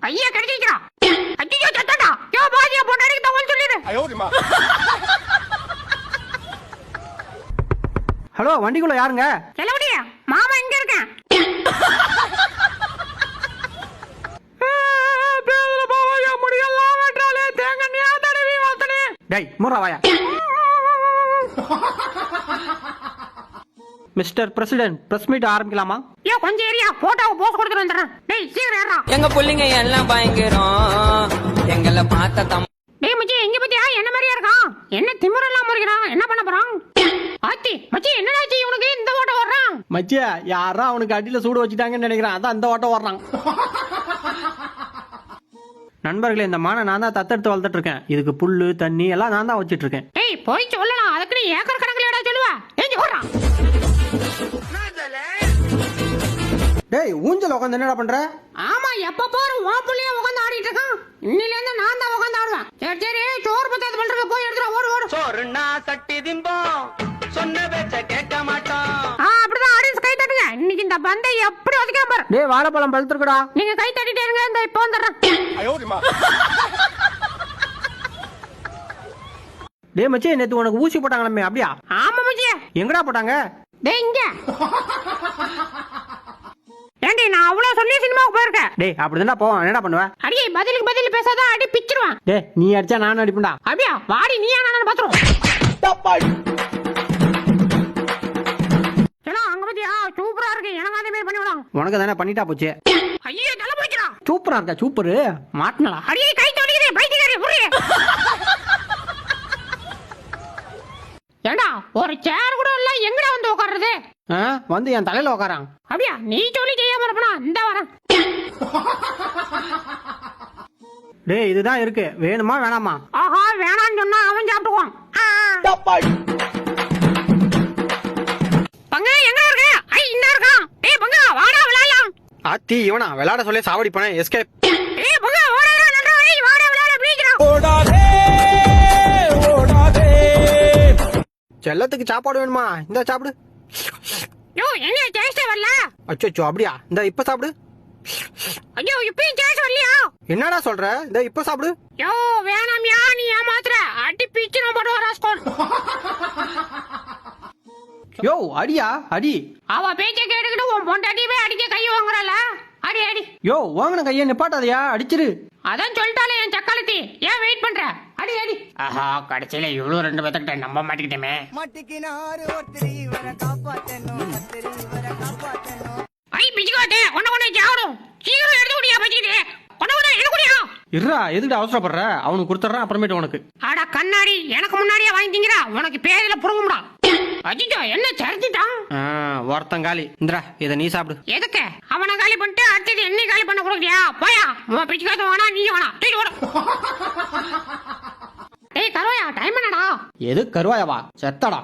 ஐயா கிடைச்சிக்கிறா. ஐயோ சத்தடா. யோ பாதியா பொண்டாடிக்கு தகவல் சொல்லிடு. ஹலோ, வண்டிக்குள்ள யாருங்க? செலவடியா மாமா எங்க இருக்கேன்? டேய் மூரா வாயா. மிஸ்டர் பிரசிடென்ட், பிரஸ் மீட் ஆரம்பிக்கலாமா? யோ கொஞ்சம் ஏரியா போட்டோவை போஸ்ட் கொடுத்துட்டு வந்துறேன். டேய் சீக்கிரம் ஏறா. எங்க புள்ளைங்க எல்லாம் பயங்கரம் எங்களை பார்த்த தம். டேய் மச்சி எங்க பத்தியா என்ன மாதிரியா இருக்கான்? என்ன திமிரெல்லாம் முறிக்கிறான்? என்ன பண்ண போறான்? ஆத்தி மச்சி என்னடாச்சு இவனுக்கு இந்த ஓட்ட வர்றான்? மச்சியா யாரா அவனுக்கு அடியில சூடு வச்சுட்டாங்கன்னு நினைக்கிறேன். அதான் அந்த ஓட்டம் வர்றான். நண்பர்களே, இந்த மானை நான் தான் தத்தெடுத்து வளர்த்துட்டு இருக்கேன். இதுக்கு புல்லு தண்ணி எல்லாம் நான் தான் வச்சிட்டு இருக்கேன். டேய் போய் சொல்லலாம். அதுக்கு நீ ஏக்கர் கணக்குல ஏடா சொல்லுவ? ஏஞ்சி ஓடுறான். டேய் ஊஞ்சல் உட்காந்து என்னடா பண்ற? ஆமா எப்ப பாரு உன் புள்ளைய உட்காந்து ஆடிட்டு இருக்கான். இன்னில இருந்து நான் தான் உட்காந்து ஆடுவேன். சரி சரி சோறு பத்தாது பண்றது போய் எடுத்துற. ஓடு ஓடு. சோறுனா சட்டி திம்போம் சொன்ன பேச்ச கேட்க மாட்டோம். அப்படிதான் ஆடியன்ஸ் கை தட்டுங்க. இன்னைக்கு இந்த பந்தை எப்படி ஒதுக்காம பாரு. டேய் வாழைப்பழம் பழுத்துருக்குடா. நீங்க கை தட்டிட்டே இருங்க. இந்த இப்போ வந்துடுறேன். டேய் மச்சி நேத்து உனக்கு ஊசி போட்டாங்களே அப்படியா? ஆமா மச்சி. எங்கடா போட்டாங்க? டேய் இங்க. ஏண்டி நான் அவ்வளவு சொல்லி சினிமாவுக்கு போயிருக்கேன். டேய் அப்படிதான்டா போவான். என்னடா பண்ணுவ? அடியே பதிலுக்கு பதில் பேசாத அடி பிச்சிருவான். டேய் நீ அடிச்சா நான் அடிப்பேன்டா. அப்படியா வாடி நீயா நான் பாத்துறோம். அங்க பத்தியா சூப்பரா இருக்கு. எனக்கு அதே மாதிரி பண்ணி விடாங்க. உனக்கு தானே பண்ணிட்டா போச்சு. ஐயோ தலை பிடிக்கிறா. சூப்பரா இருக்கா? சூப்பரு மாட்டினலா? அடியே கை தொலைக்குதே பைத்தியக்காரி புரிய. ஏண்டா ஒரு சேர் கூட இல்ல எங்கடா வந்து உட்கார்றது? வந்து என் தலையில உட்காரான். அப்படியா நீ சொல்லி செய்யாம இருப்பனா? இந்த வரேன். டேய் இதுதான் இருக்கு, வேணுமா வேணாமா? ஆஹா வேணான்னு சொன்னா அவன் சாப்பிடுவான். பங்க எங்க இருக்கு? ஐ இந்த இருக்கான். டேய் பங்க வாடா விளையாடலாம். ஆத்தி இவனா விளையாட சொல்லி சாவடிப்பானே. எஸ்கேப். டேய் பங்க வாடா நல்லா வாடா விளையாட ப்ளீஸ்டா. ஓடாதே ஓடாதே. செல்லத்துக்கு சாப்பாடு வேணுமா? இந்த சாப்பிடு. யோ என்ன டேஸ்ட் வரல? அச்சோ அப்படியா? இந்த இப்ப சாப்பிடு. ஐயோ இப்பயும் டேஸ்ட் வரலையா? என்னடா சொல்ற? இந்த இப்ப சாப்பிடு. யோ வேணாம்யா நீ ஏமாத்துற. அடி பிச்சு நம்ம போடுவா ராஸ்கோல். யோ அடியா அடி. அவ பேச்ச கேட்டுக்கிட்டு உன் பொண்டாட்டி போய் அடிக்க கை வாங்குறல. அடி அடி. யோ வாங்கின கையை நிப்பாட்டாதயா, அடிச்சிரு. அதான் சொல்லிட்டாலே என் சக்காலத்தி. ஏன் வெயிட் பண்ற? அடி அடி. ஆஹா கடைசியில இவ்வளவு ரெண்டு பேர்கிட்ட நம்ப மாட்டிக்கிட்டேமே. மாட்டிக்கினாரு ஒருத்தர் இவரை காப்பாத்தணும் ஒருத்தர் இவரை காப்பாத்தணும். ஐ பிச்சுக்காதே ஒண்ணு ஒண்ணு சாவடும். சீக்கிரம் எடுத்து குடியா பச்சிக்கிட்டே. ஒண்ணு ஒண்ணு எடுத்து குடியா. இருடா எதுக்கு அவசரப்படுற? அவனுக்கு கொடுத்துறேன் அப்புறமேட்டு உனக்கு. அட கண்ணாடி எனக்கு முன்னாடியே வாங்கிட்டீங்கடா. உனக்கு பேரில புடுங்கும்டா. அஜிஜோ என்ன சரிஞ்சிட்டான்? ஒருத்தங்காலி. இந்திரா இதை நீ சாப்பிடு. எதுக்கு? அவனை காலி பண்ணிட்டு அடுத்தது என்ன காலி பண்ண கொடுக்கறியா? போயா உன் பிச்சுக்காத வேணா நீ வேணா தூக்கி ஓடு. ஏய் கருவாயா டைம் என்னடா? எது கருவாயவா? செத்தடா.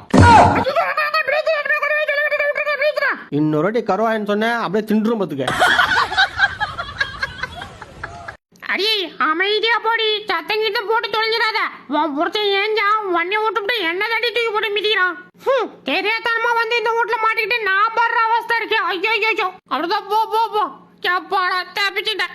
இன்னொரு வாட்டி கருவாயன்னு சொன்ன அப்படியே தின்றும் பாத்துக்க. அடி அமைதியா போடி. சத்தங்கிட்ட போட்டு தொலைஞ்சிடாத. உன் புருஷன் ஏஞ்சா வண்டி விட்டுவிட்டு என்ன தட்டி தூக்கி போட்டு மிதிக்கிறான். தெரியாதனமா வந்து இந்த வீட்டுல மாட்டிக்கிட்டு நான் படுற அவஸ்தை இருக்கேன். ஐயோ ஐயோ அப்படிதான் போ போ போ. சாப்பாடா தப்பிச்சுட்டேன்.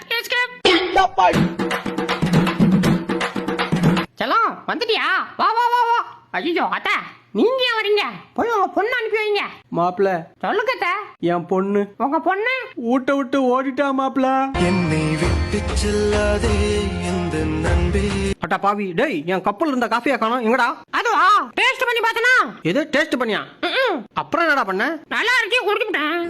செல்லம் வந்துட்டியா? வா வா வா வா. ஐயோ அத்தா நீங்க ஏன் வரீங்க? போய் உங்க பொண்ணு அனுப்பி வைங்க. மாப்பிள சொல்லுங்க அத்தா. என் பொண்ணு. உங்க பொண்ணு ஊட்ட விட்டு ஓடிட்டா மாப்பிள. என்னை விட்டு செல்லாதே இந்த நண்பே. அட்டா பாவி. டேய் என் கப்பல் இருந்த காஃபியா காணோம். எங்கடா? அதுவா டேஸ்ட் பண்ணி பார்த்தனா? எது டேஸ்ட் பண்ணியா? அப்புறம் என்னடா பண்ண? நல்லா இருக்கே குடிச்சுட்டேன்.